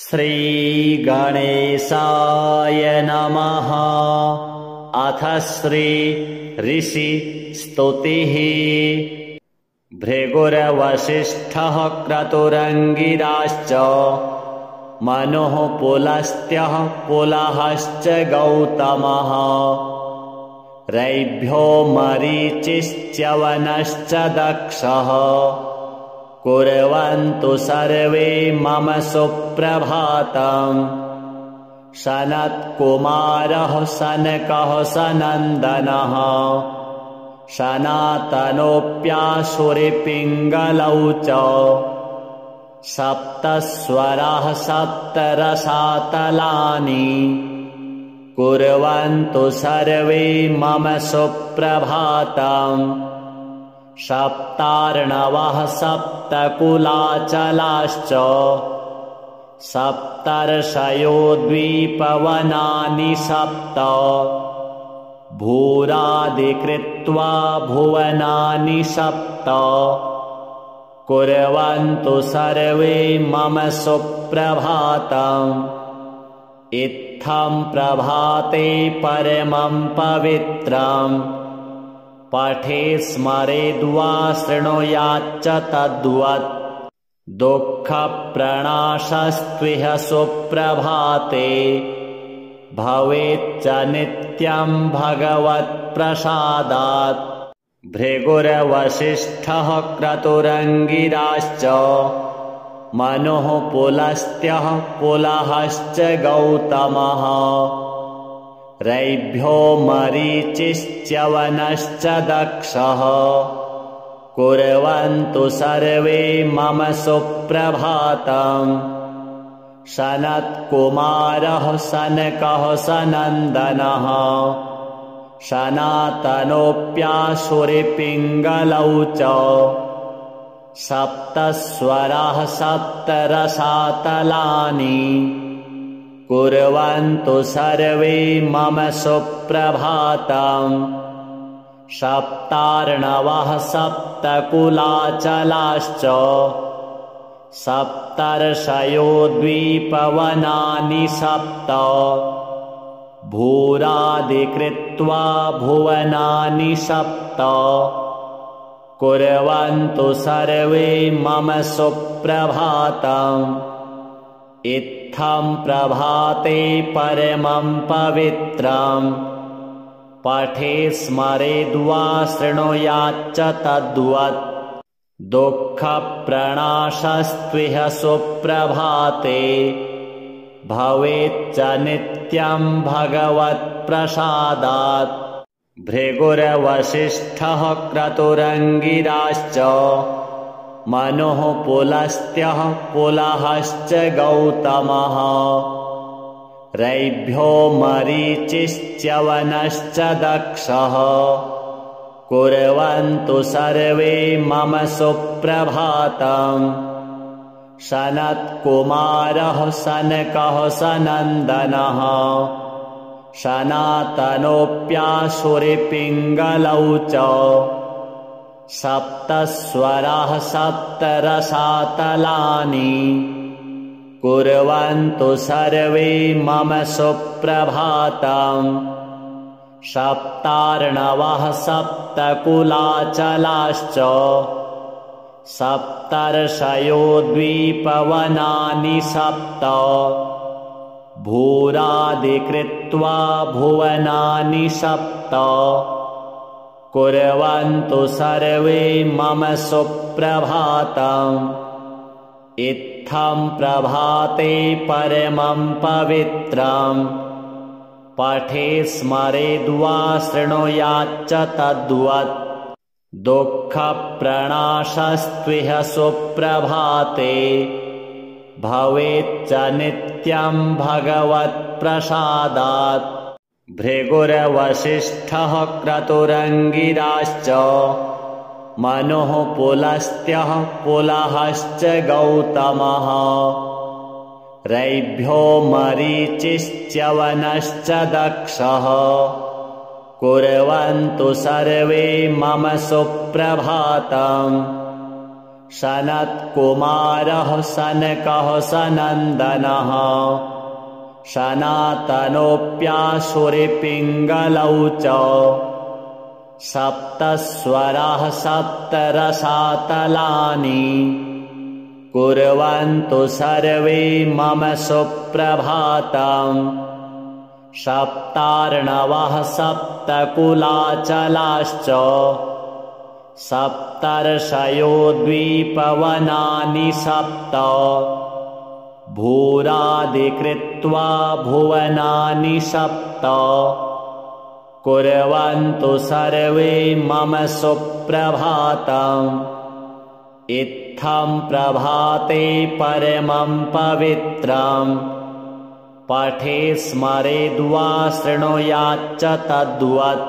श्रीगणेशाय नमः। अथ श्री ऋषि स्तुतिः। भृगुर्वसिष्ठः क्रतुरङ्गिराश्च मनुः पुलस्त्यः पुलहश्च गौतमः। रैभ्यो मरीचिश्च्यवनश्च दक्षः। कुर्वन्तु सर्वे मम सुप्रभातम्। सनत्कुमारः सनकः सनन्दनः। सनातनोऽप्यासुरपिङ्गलौ च। सप्तस्वराः सप्तरसातलानि। कुर्वन्तु सर्वे मम सुप्रभातम्। सप्तार्णवः सप्तकुलाचलाश्च। सप्तर्षयो द्वीपवनानि सप्त। भूरादिकृत्वा भुवनानि सप्त। कुर्वन्तु सर्वे मम सुप्रभातम्। इत्थं प्रभाते परमं पवित्रम्। पठे स्मरेद्वा शृणुयाच्च तद्वत्। दुःखप्रणाशस्त्विह सुप्रभाते। भवेच्च नित्यं भगवत्प्रसादात्। भृगुर्वसिष्ठः क्रतुरङ्गिराश्च मनुः पुलस्त्यः पुलहश्च गौतमः। रैभ्यो मरीचिश्च्यवनश्च दक्षः। कुर्वन्तु सर्वे मम सुप्रभातम्। सनत्कुमारः सनकः सनन्दनः। सनातनोऽप्यासुरपिङ्गलौ च। सप्तस्वराः सप्तरसातलानि। कुर्वन्तु सर्वे मम सुप्रभातम्। सप्तार्णवः सप्तकुलाचलाश्च। सप्तर्षयो द्वीपवनानि सप्त। भूरादिकृत्वा भुवनानि सप्त। कुर्वन्तु सर्वे मम सुप्रभातम्। इत्थं प्रभाते परमं पवित्रम्। पठे स्मरेद्वा शृणुयाच्च तद्वत्। दुःखप्रणाशस्त्विह सुप्रभाते। भवेच्च नित्यं भगवत्प्रसादात्। भृगुर्वसिष्ठः क्रतुरङ्गिराश्च मनुः पुलस्त्यः पुलहश्च गौतमः। रैभ्यो मरीचिश्च्यवनश्च दक्षः। कुर्वन्तु सर्वे मम सुप्रभातम्। सनत्कुमारः सनकः सनन्दनः। सनातनोऽप्यासुरपिङ्गलौ च। सप्तस्वराः सप्तरसातलानि। कुर्वन्तु सर्वे मम सुप्रभातम्। सप्तार्णवः सप्तकुलाचलाश्च। सप्तर्षयो द्वीपवनानि सप्त। भूरादिकृत्वा भुवनानि सप्त। कुर्वन्तु सर्वे मम सुप्रभातम्। इत्थं प्रभाते परमं पवित्रम्। पठे स्मरेद्वा शृणुयाच्च तद्वत्। दुःखप्रणाशस्त्विह सुप्रभाते। भवेच्च नित्यं भगवत्प्रसादात्। भृगुर्वसिष्ठः क्रतुरङ्गिराश्च मनुः पुलस्त्यः पुलहश्च गौतमः। रैभ्यो मरीचिश्च्यवनश्च दक्षः। कुर्वन्तु सर्वे मम सुप्रभातम्। सनत्कुमारः सनकः सनन्दनः सनातनोऽप्यासुरपिङ्गलौ च सप्तस्वराः सप्तरसातलानि कुर्वन्तु सर्वे मम सुप्रभातम् सप्तार्णवः सप्तकुलाचलाश्च सप्तर्षयो द्वीपवनानि सप्त भूरादिकृत्वा भुवनानि सप्त कुर्वन्तु सर्वे मम सुप्रभातम् इत्थं प्रभाते परमं पवित्रम् पठे स्मरेद्वा शृणुयाच्च तद्वत्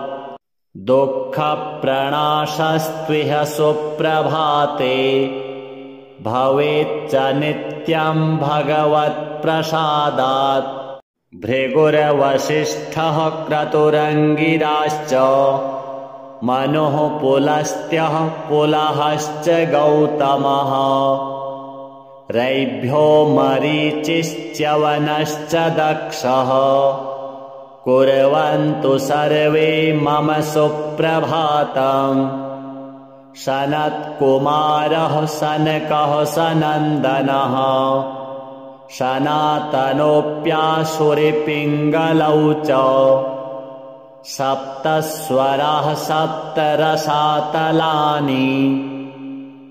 दुःखप्रणाशस्त्विह सुप्रभाते भवेच्च नित्यं भगवत्प्रसादात् भृगुर्वसिष्ठः क्रतुरङ्गिराश्च मनुः पुलस्त्यः पुलहश्च गौतमः रैभ्यो मरीचिश्च्यवनश्च दक्षः कुर्वन्तु सर्वे मम सुप्रभातम् सनत्कुमारः सनकः सनन्दनः सनातनोऽप्यासुरपिङ्गलौ च सप्तस्वराः सप्तरसातलानि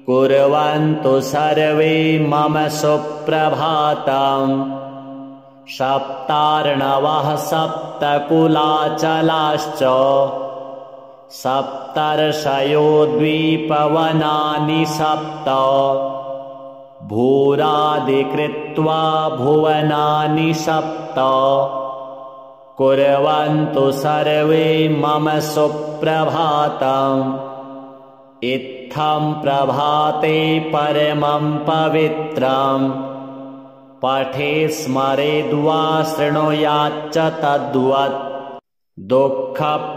कुर्वन्तु सर्वे मम सुप्रभातम् सप्तार्णवः सप्तकुलाचलाश्च सप्तर्षयो द्वीपवनानि सप्त भूरादिकृत्वा भुवनानि सप्त कुर्वन्तु सर्वे मम सुप्रभातम् इत्थं प्रभाते परमं पवित्रम् पठे स्मरेद्वा शृणुयाच्च तद्वत् दुःखप्रणाशस्त्विह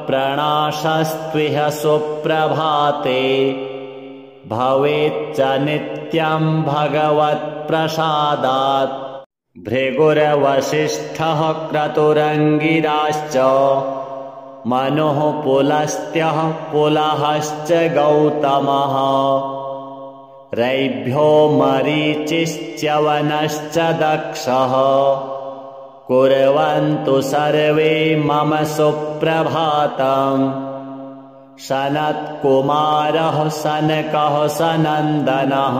सुप्रभाते भवेच्च नित्यं भगवत्प्रसादात् भृगुर्वसिष्ठः क्रतुरङ्गिराश्च मनुः पुलस्त्यः पुलहश्च गौतमः रैभ्यो मरीचिश्च्यवनश्च दक्षः कुर्वन्तु सर्वे मम सुप्रभातम् सनत्कुमारः सनकः सनन्दनः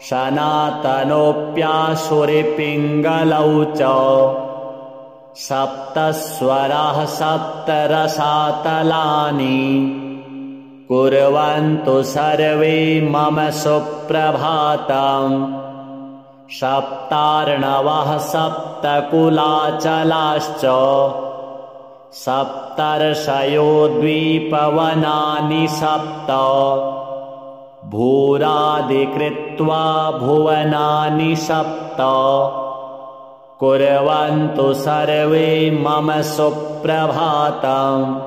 सनातनोऽप्यासुरपिङ्गलौ च सप्तस्वराः सप्तरसातलानि कुर्वन्तु सर्वे मम सुप्रभातम् सप्तार्णवः सप्तकुलाचलाश्च सप्तर्षयो द्वीपवनानि सप्त भूरादिकृत्वा भुवनानि सप्त कुर्वन्तु सर्वे मम सुप्रभातम्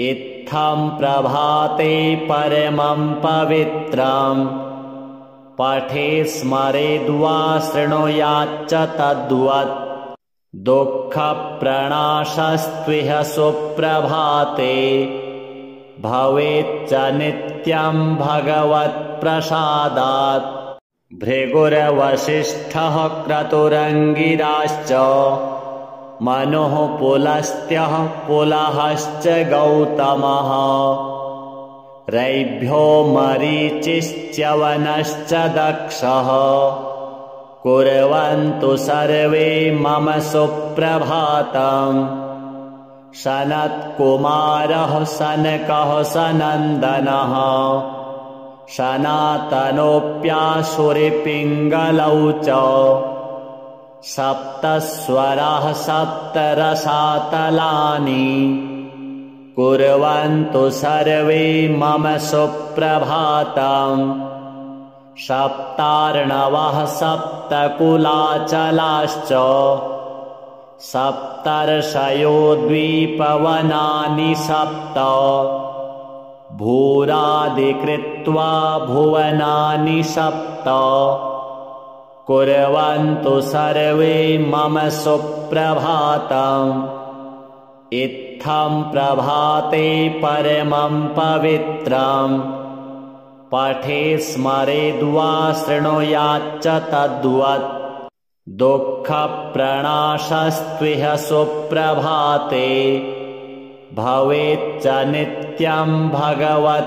इत्थं प्रभाते परमं पवित्रम् पठे स्मरेद्वा शृणुयाच्च तद्वत् दुःखप्रणाशस्त्विह सुप्रभाते भवेच्च नित्यं भगवत्प्रसादात् भृगुर्वसिष्ठः क्रतुरङ्गिराश्च मनुः पुलस्त्यः पुलहश्च गौतमः रैभ्यो मरीचिश्च्यवनश्च दक्षः कुर्वन्तु सर्वे मम सुप्रभातम् सनत्कुमारः सनकः सनन्दनः सनातनोऽप्यासुरपिङ्गलौ च सप्तस्वराः सप्तरसातलानि कुर्वन्तु सर्वे मम सुप्रभातम् सप्तार्णवः सप्तकुलाचलाश्च सप्तर्षयो द्वीपवनानि सप्त भूरादिकृत्वा भुवनानि सप्त कुर्वन्तु सर्वे मम सुप्रभातम् इत्थं प्रभाते परमं पवित्रम् पठे स्मरेद्वा शृणुयाच्च तद्वत् दुःखप्रणाशस्त्विह सुप्रभाते भवेच्च नित्यं भगवत्प्रसादात्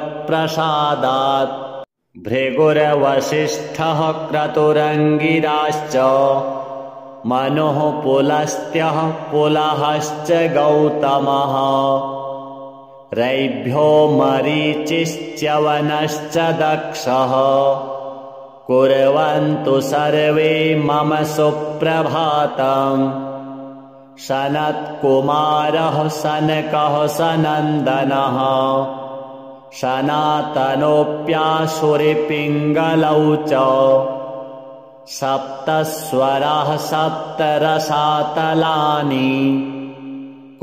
भृगुर्वसिष्ठः क्रतुरङ्गिराश्च मनुः पुलस्त्यः पुलहश्च गौतमः रैभ्यो मरीचिश्च्यवनश्च दक्षः कुर्वन्तु सर्वे मम सुप्रभातम् सनत्कुमारः सनकः सनन्दनः सनातनोऽप्यासुरपिङ्गलौ च सप्तस्वराः सप्तरसातलानि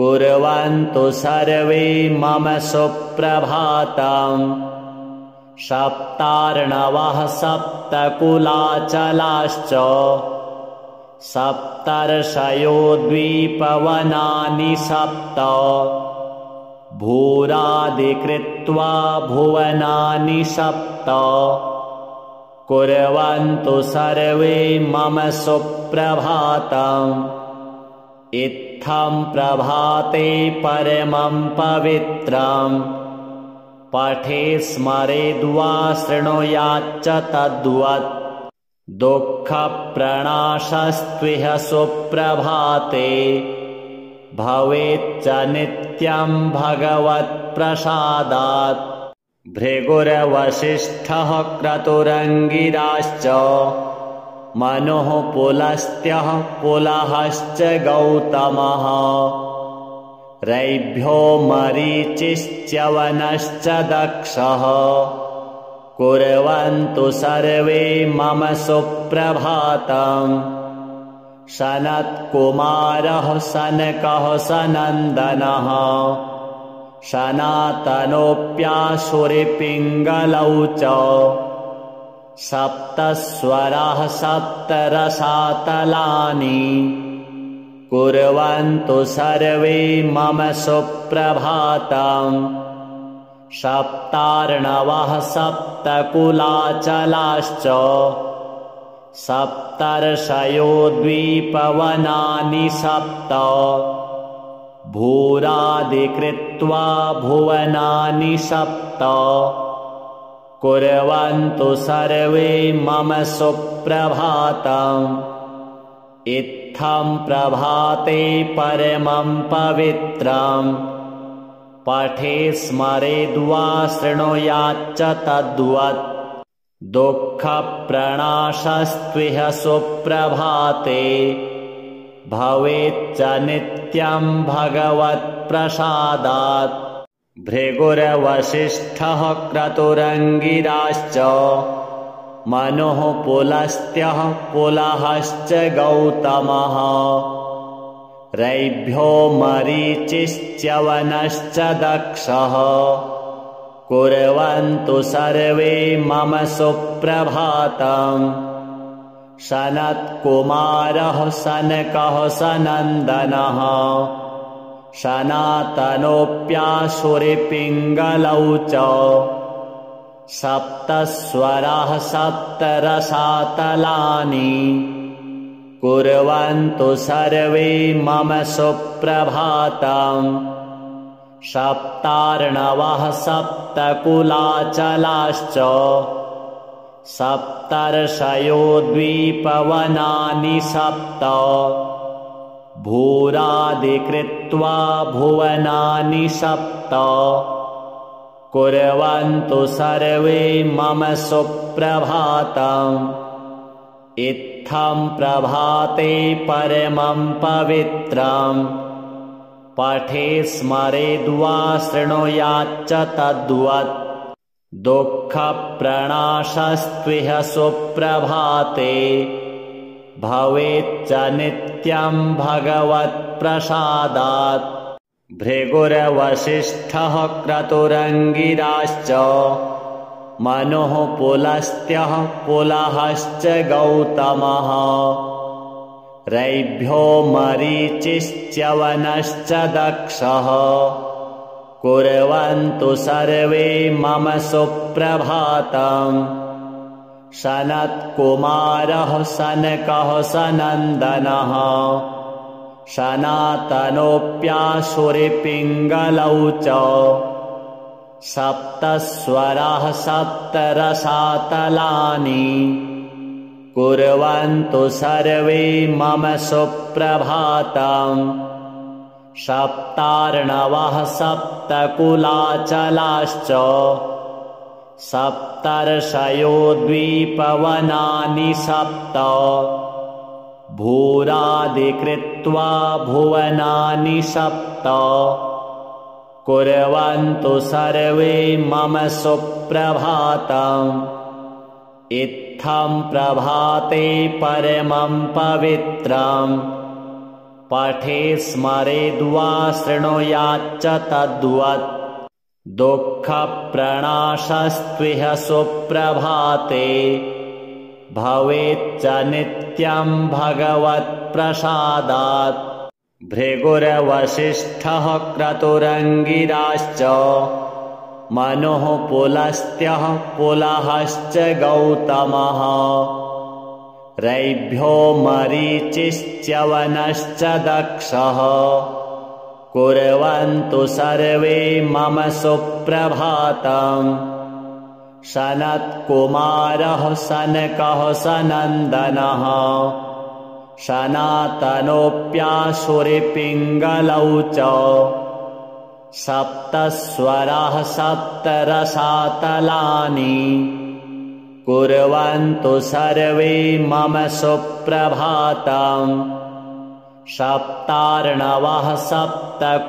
कुर्वन्तु सर्वे मम सुप्रभातम् सप्तार्णवः सप्तकुलाचलाश्च सप्तर्षयो द्वीपवनानि सप्त भूरादिकृत्वा भुवनानि सप्त कुर्वन्तु सर्वे मम सुप्रभातम् इत्थं प्रभाते परमं पवित्रम् पठे स्मरेद्वा शृणुयाच्च तद्वत् दुःखप्रणाशस्त्विह सुप्रभाते भवेच्च नित्यं भगवत्प्रसादात् भृगुर्वसिष्ठः क्रतुरङ्गिराश्च मनुः पुलस्त्यः पुलहश्च गौतमः रैभ्यो मरीचिश्च्यवनश्च दक्षः कुर्वन्तु सर्वे मम सुप्रभातम् सनत्कुमारः सनकः सनन्दनः सनातनोऽप्यासुरपिङ्गलौ च सप्तस्वराः सप्तरसातलानि कुर्वन्तु सर्वे मम सुप्रभातम् सप्तार्णवः सप्तकुलाचलाश्च सप्तर्षयो द्वीपवनानि सप्त भूरादिकृत्वा भुवनानि सप्त कुर्वन्तु सर्वे मम सुप्रभातम् इत्थं प्रभाते परमं पवित्रम् पठे स्मरेद्वा शृणुयाच्च तद्वत् दुःखप्रणाशस्त्विह सुप्रभाते भवेच्च नित्यं भगवत्प्रसादात् भृगुर्वसिष्ठः क्रतुरङ्गिराश्च मनुः पुलस्त्यः पुलहश्च गौतमः रैभ्यो मरीचिश्च्यवनश्च दक्षः कुर्वन्तु सर्वे मम सुप्रभातम् सनत्कुमारः सनकः सनन्दनः सनातनोऽप्यासुरपिङ्गलौ च सप्तस्वराः सप्तरसातलानि कुर्वन्तु सर्वे मम सुप्रभातम् सप्तार्णवः सप्तकुलाचलाश्च सप्तर्षयो द्वीपवनानि सप्त भूरादिकृत्वा भुवनानि सप्त कुर्वन्तु सर्वे मम सुप्रभातम् इत्थं प्रभाते परमं पवित्रम् पठे स्मरेद्वा शृणुयाच्च तद्वत् दुःखप्रणाशस्त्विह सुप्रभाते भवेच्च नित्यं भगवत्प्रसादात् भृगुर्वसिष्ठः क्रतुरङ्गिराश्च मनुः पुलस्त्यः पुलहश्च गौतमः रैभ्यो मरीचिश्च्यवनश्च दक्षः कुर्वन्तु सर्वे मम सुप्रभातम् सनत्कुमारः सनकः सनन्दनः सनातनोऽप्यासुरपिङ्गलौ च सप्तस्वराः सप्तरसातलानि कुर्वन्तु सर्वे मम सुप्रभातम् सप्तार्णवः सप्तकुलाचलाश्च सप्तर्षयो द्वीपवनानि सप्त भूरादिकृत्वा भुवनानि सप्त कुर्वन्तु सर्वे मम सुप्रभातम् इत्थं प्रभाते परमं पवित्रम् पठे स्मरेद्वा शृणुयाच्च तद्वत् दुःखप्रणाशस्त्विह सुप्रभाते भवेच्च नित्यं भगवत्प्रसादात् भृगुर्वसिष्ठः क्रतुरङ्गिराश्च मनुः पुलस्त्यः पुलहश्च गौतमः रैभ्यो मरीचिश्च्यवनश्च दक्षः कुर्वन्तु सर्वे मम सुप्रभातम् सनत्कुमारः सनकः सनन्दनः सनातनोऽप्यासुरपिङ्गलौ च सप्तस्वराः सप्तरसातलानि कुर्वन्तु सर्वे मम सुप्रभातम् सप्तार्णवः सप्तकुलाचलाश्च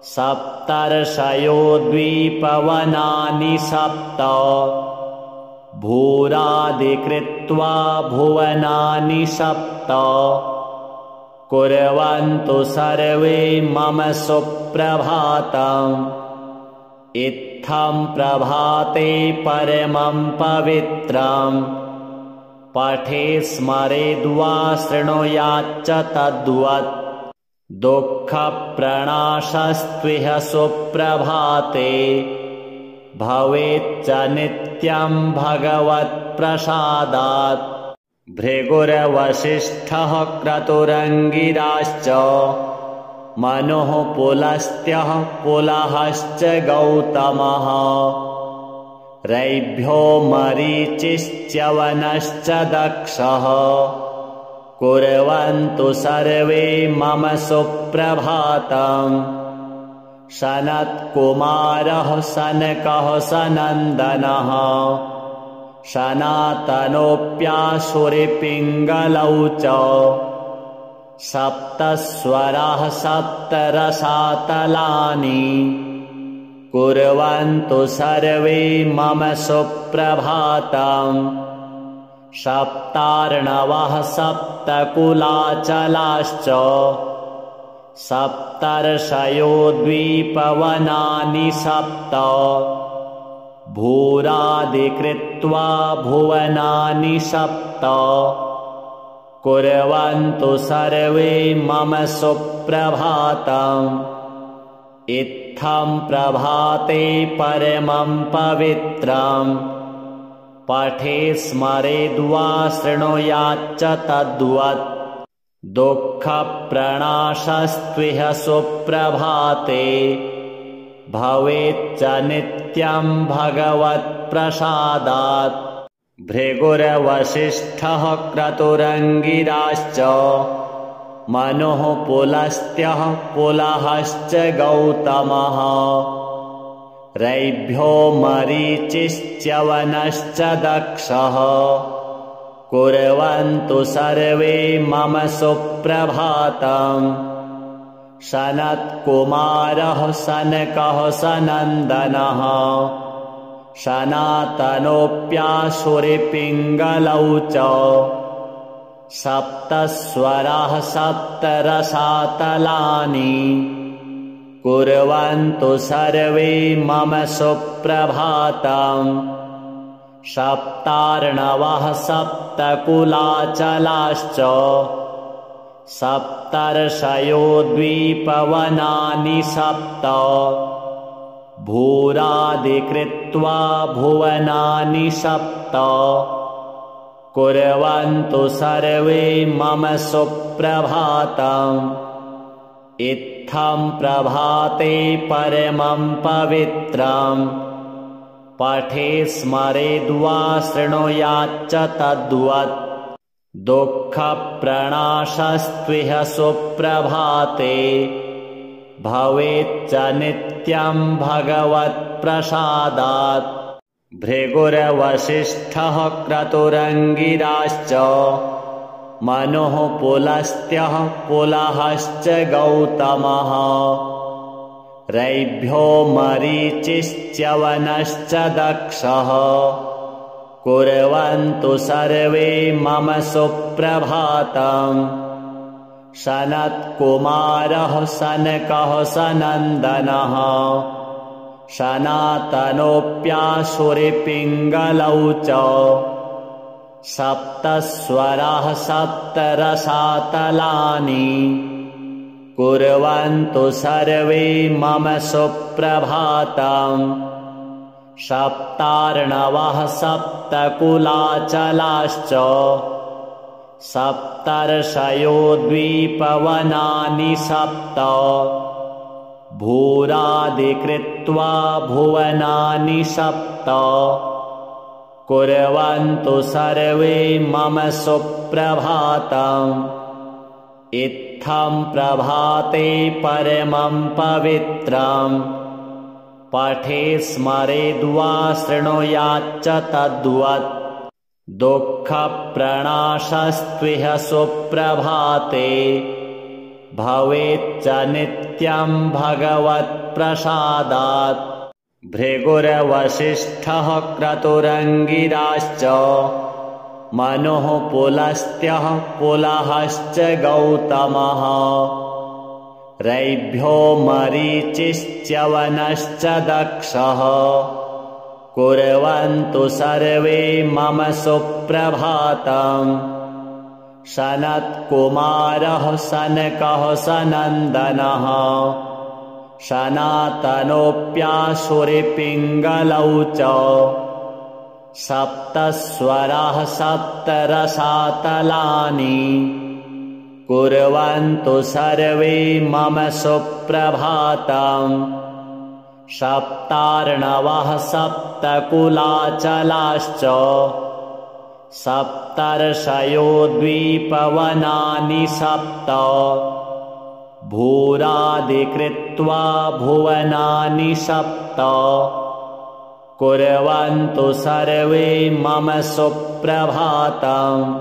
सप्तर्षयो द्वीपवनानि सप्त भूरादिकृत्वा भुवनानि सप्त कुर्वन्तु सर्वे मम सुप्रभातम् इत्थं प्रभाते परमं पवित्रम् पठे स्मरेद्वा शृणुयाच्च तद्वत् दुःखप्रणाशस्त्विह सुप्रभाते भवेच्च नित्यं भगवत्प्रसादात् भृगुर्वसिष्ठः क्रतुरङ्गिराश्च मनुः पुलस्त्यः पुलहश्च गौतमः रैभ्यो मरीचिश्च्यवनश्च दक्षः कुर्वन्तु सर्वे मम सुप्रभातम् सनत्कुमारः सनकः सनन्दनः सनातनोऽप्यासुरपिङ्गलौ च सप्तस्वराः सप्तरसातलानि कुर्वन्तु सर्वे मम सुप्रभातम् सप्तार्णवः सप्तकुलाचलाश्च सप्तर्षयो द्वीपवनानि सप्त भूरादिकृत्वा भुवनानि सप्त कुर्वन्तु सर्वे मम सुप्रभातम् इत्थं प्रभाते परमं पवित्रम् पठे स्मरेद्वा शृणुयाच्च तद्वत् दुःखप्रणाशस्त्विह सुप्रभाते भवेच्च नित्यं भगवत्प्रसादात् भृगुर्वसिष्ठः क्रतुरङ्गिराश्च मनुः पुलस्त्यः पुलहश्च गौतमः रैभ्यो मरीचिश्च्यवनश्च दक्षः कुर्वन्तु सर्वे मम सुप्रभातम् सनत्कुमारः सनकः सनन्दनः सनातनोऽप्यासुरपिङ्गलौ च सप्तस्वराः सप्तरसातलानि कुर्वन्तु सर्वे मम सुप्रभातम् सप्तार्णवः सप्तकुलाचलाश्च सप्तर्षयो द्वीपवनानि सप्त भूरादिकृत्वा भुवनानि सप्त कुर्वन्तु सर्वे मम सुप्रभातम् इत्थं प्रभाते परमं पवित्रम् पठे स्मरेद्वा शृणुयाच्च तद्वत् दुःखप्रणाशस्त्विह सुप्रभाते भवेच्च नित्यं भगवत्प्रसादात् भृगुर्वसिष्ठः क्रतुरङ्गिराश्च मनुः पुलस्त्यः पुलहश्च गौतमः रैभ्यो मरीचिश्च्यवनश्च दक्षः कुर्वन्तु सर्वे मम सुप्रभातम् सनत्कुमारः सनकः सनन्दनः सनातनोऽप्यासुरपिङ्गलौ च सप्तस्वराः सप्तरसातलानि कुर्वन्तु सर्वे मम सुप्रभातम् सप्तार्णवः सप्तकुलाचलाश्च सप्तर्षयो द्वीपवनानि सप्त भूरादिकृत्वा भुवनानि सप्त कुर्वन्तु सर्वे मम सुप्रभातम् इत्थं प्रभाते परमं पवित्रम् पठे स्मरेद्वा शृणुयाच्च तद्वत् दुःखप्रणाशस्त्विह सुप्रभाते भवेच्च नित्यं भगवत्प्रसादात् भृगुर्वसिष्ठः क्रतुरङ्गिराश्च मनुः पुलस्त्यः पुलहश्च गौतमः रैभ्यो मरीचिश्च्यवनश्च दक्षः कुर्वन्तु सर्वे मम सुप्रभातम् सनत्कुमारः सनकः सनन्दनः सनातनोऽप्यासुरपिङ्गलौ च सप्तस्वराः सप्तरसातलानि कुर्वन्तु सर्वे मम सुप्रभातम् सप्तार्णवः सप्तकुलाचलाश्च सप्तर्षयो द्वीपवनानि सप्त भूरादिकृत्वा भुवनानि सप्त कुर्वन्तु सर्वे मम सुप्रभातम्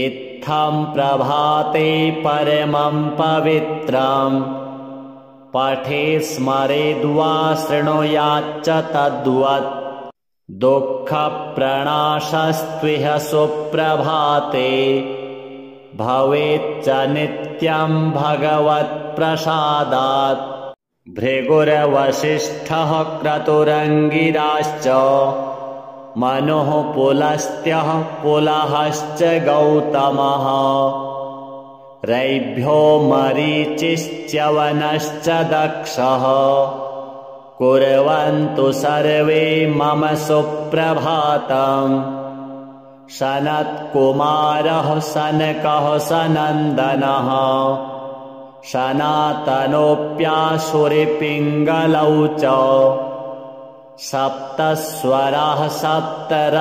इत्थं प्रभाते परमं पवित्रम् पठे स्मरेद्वा शृणुयाच्च तद्वत् दुःखप्रणाशस्त्विह सुप्रभाते भवेच्च नित्यं भगवत्प्रसादात् भृगुर्वसिष्ठः क्रतुरङ्गिराश्च मनुः पुलस्त्यः पुलहश्च गौतमः रैभ्यो मरीचिश्च्यवनश्च दक्षः कुर्वन्तु सर्वे मम सुप्रभातम् सनत्कुमारः सनकः सनन्दनः सनातनोऽप्यासुरपिङ्गलौ च सप्तस्वराः सप्तरसातलानि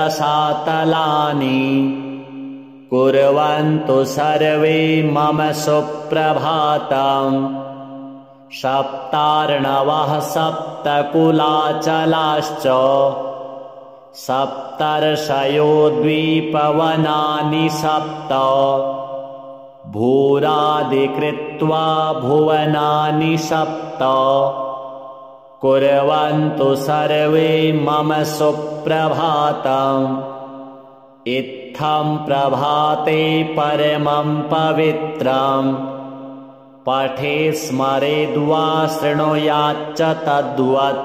कुर्वन्तु सर्वे मम सुप्रभातम् सप्तार्णवः सप्तकुलाचलाश्च सप्तर्षयो द्वीपवनानि सप्त भूरादिकृत्वा भुवनानि सप्त कुर्वन्तु सर्वे मम सुप्रभातम् इत्थं प्रभाते परमं पवित्रं पठे स्मरेद्वा शृणुयाच्च तद्वत्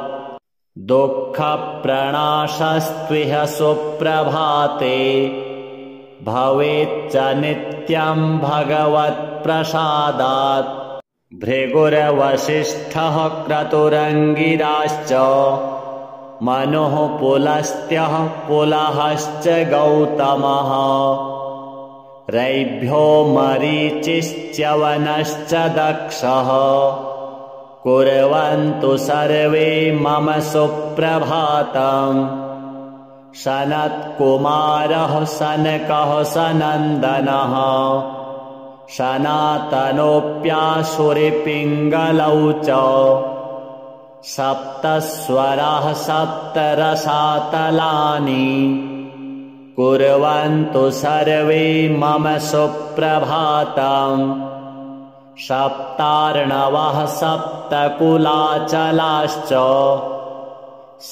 दुःखप्रणाशस्त्विह सुप्रभाते भवेच्च नित्यं भगवत्प्रसादात् भृगुर्वसिष्ठः क्रतुरङ्गिराश्च मनुः पुलस्त्यः पुलहश्च गौतमः रैभ्यो मरीचिश्च्यवनश्च दक्षः कुर्वन्तु सर्वे मम सुप्रभातम् सनत्कुमारः सनकः सनन्दनः सनातनोऽप्यासुरपिङ्गलौ च सप्तस्वराः सप्तरसातलानि कुर्वन्तु सर्वे मम सुप्रभातम् सप्तार्णवः सप्तकुलाचलाश्च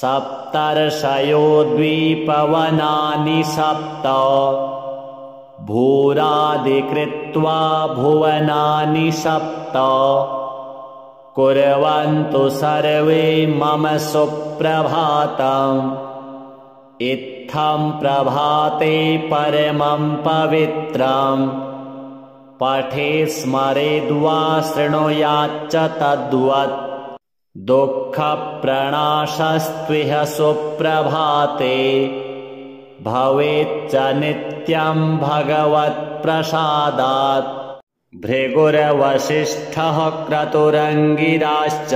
सप्तर्षयो द्वीपवनानि सप्त भूरादिकृत्वा भुवनानि सप्त कुर्वन्तु सर्वे मम सुप्रभातम् इत्थं प्रभाते परमं पवित्रं पठे स्मरेद्वा शृणुयाच्च तद्वत् दुःखप्रणाशस्त्विह सुप्रभाते भवेच्च नित्यं भगवत्प्रसादात् भृगुर्वसिष्ठः क्रतुरङ्गिराश्च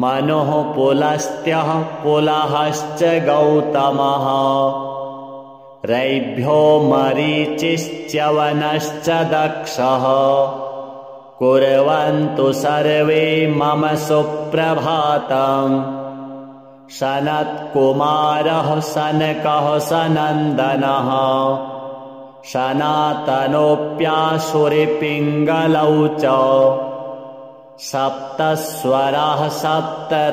मनुः पुलस्त्यः पुलहश्च गौतमः रैभ्यो मरीचिश्च्यवनश्च दक्षः कुर्वन्तु सर्वे मम सुप्रभातम् सनत्कुमारः सनकः सनन्दनः सनातनोऽप्यासुरपिङ्गलौ च सप्तस्वराः सप्तरसातलानि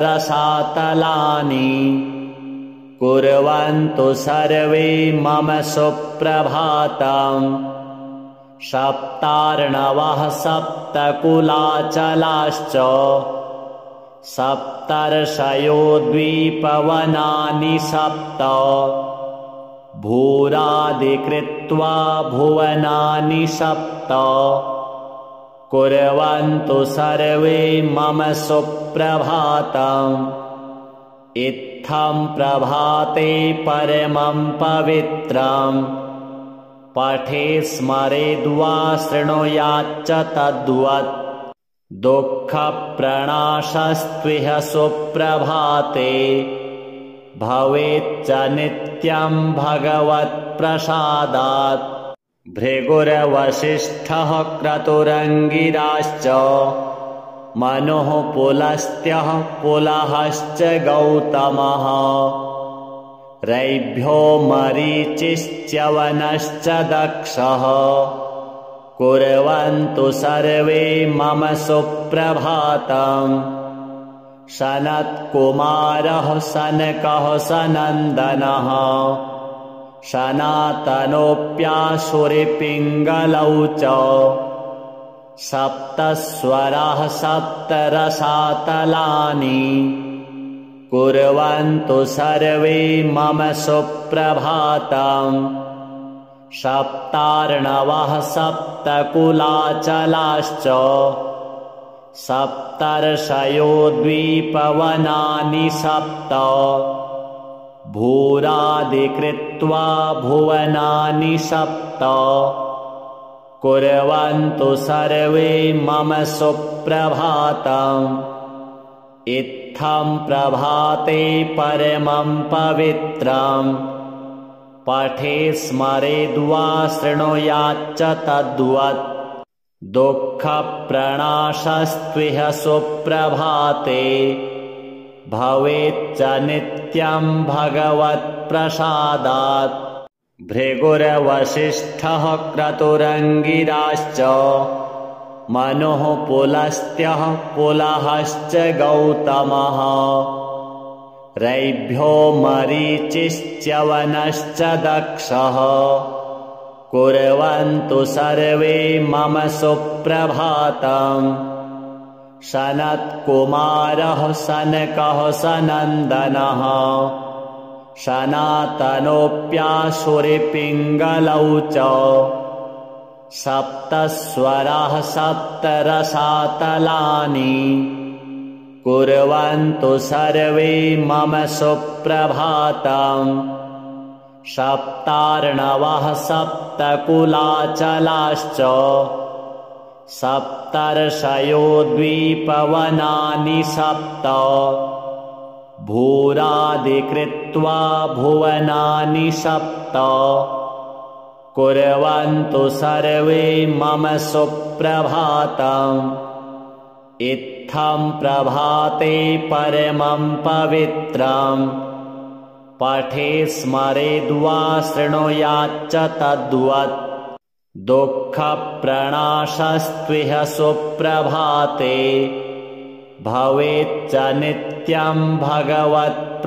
कुर्वन्तु सर्वे मम सुप्रभातम् सप्तार्णवः सप्तकुलाचलाश्च सप्तर्षयो द्वीपवनानि सप्त भूरादिकृत्वा भुवनानि सप्त कुर्वन्तु सर्वे मम सुप्रभातम् इत्थं प्रभाते परमं पवित्रं पठे स्मरेद्वा शृणुयाच्च तद्वत् दुःखप्रणाशस्त्विह सुप्रभाते भवेच्च नित्यं भगवत्प्रसादात् भृगुर्वसिष्ठः क्रतुरङ्गिराश्च मनुः पुलस्त्यः पुलहश्च गौतमः रैभ्यो मरीचिश्च्यवनश्च दक्षः कुर्वन्तु सर्वे मम सुप्रभातम् सनत्कुमारः सनकः सनन्दनः सनातनोऽप्यासुरपिङ्गलौ च सप्तस्वराः सप्तरसातलानि कुर्वन्तु सर्वे मम सुप्रभातम् सप्तार्णवः सप्तकुलाचलाश्च सप्तर्षयो द्वीपवनानि सप्त भूरादिकृत्वा भुवनानि सप्त कुर्वन्तु सर्वे मम सुप्रभातम् इत्थं प्रभाते परमं पवित्रं पठे स्मरेद्वा शृणुयाच्च तद्वत् दुःखप्रणाशस्त्विह सुप्रभाते भवेच्च नित्यं भगवत्प्रसादात् भृगुर्वसिष्ठः क्रतुरङ्गिराश्च मनुः पुलस्त्यः पुलहश्च गौतमः रैभ्यो मरीचिश्च्यवनश्च दक्षः कुर्वन्तु सर्वे मम सुप्रभातम् सनत्कुमारः सनकः सनन्दनः सनातनोऽप्यासुरपिङ्गलौ च सप्तस्वराः सप्तरसातलानि कुर्वन्तु सर्वे मम सुप्रभातम् सप्तार्णवः सप्तकुलाचलाश्च सप्तर्षयो द्वीपवनानि सप्त भूरादिकृत्वा भुवनानि सप्त कुर्वन्तु सर्वे मम सुप्रभातम् इत्थं प्रभाते परमं पवित्रम् पठे स्मरेद्वा शृणुयाच्च तद्वत् दुःखप्रणाशस्त्विह सुप्रभाते भवेच्च नित्यं भगवत्प्रसादात्